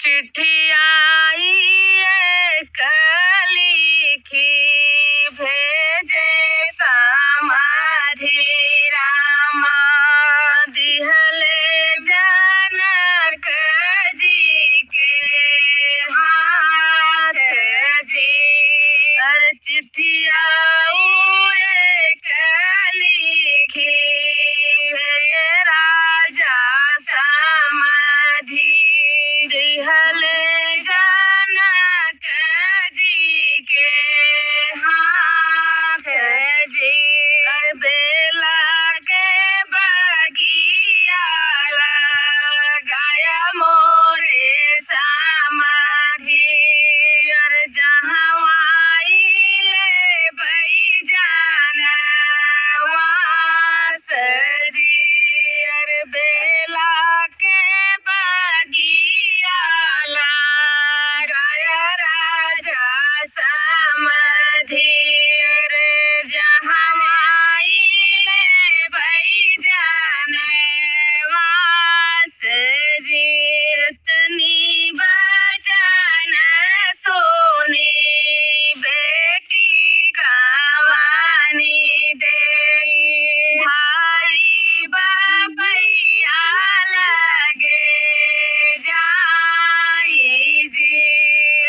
चिट्ठी आई एक लिखी भेजे समाधि रामा दिहले जनक जी के हाथ जी। अरे चिट्ठी आई एक लिखी भेजे राजा समाधि दिहले जनक जी के हाथ जी। अरे बेला के बगिया लगाया मोरे समाधि। अरे जहाँ ले भई जाना वास जी। अरे बेला के बगिया लगाया राजा समाधि। अरे जहाँ ले भई जाना वास जी। इतनी बचन सोनी बेटी कवानी दे भाई बापैया लगे जाई जी।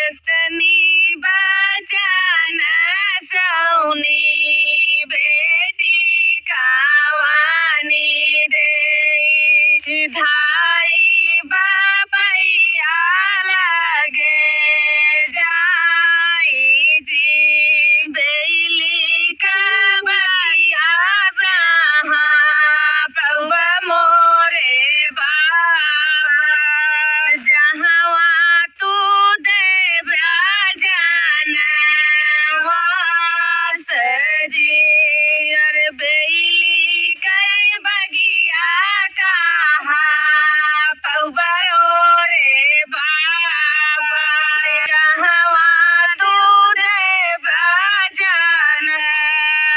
इतनी बचन सोनी बेटी कवानी दे धाई बापैया लगे जाई जी। बेली कबैया रहा पौवा मोरे बाबा जहाँ तू देव्या जनवास जी। अरे बेली कई बगिया कहा पौवा रे बाबा जहाँ तू देव्या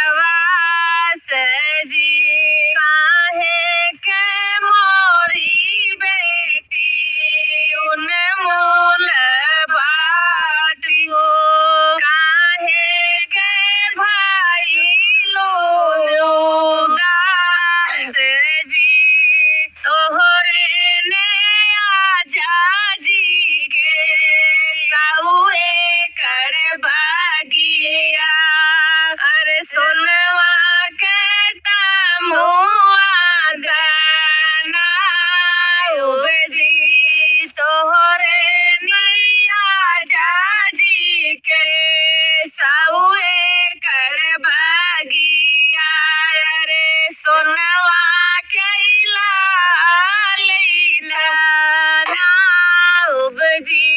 जनवास जी। काहे के मोरी बेटी उन्मूल बाटियो काहे के भाई लोग दास जी। तोहरे ने आजा जी के साउए कर बागिया। अरे सोनवा के तमुआ गाना जी। तोहरे निया जी के साउए कर बागिया। अरे सोनवा के ला लैला नाउब जी।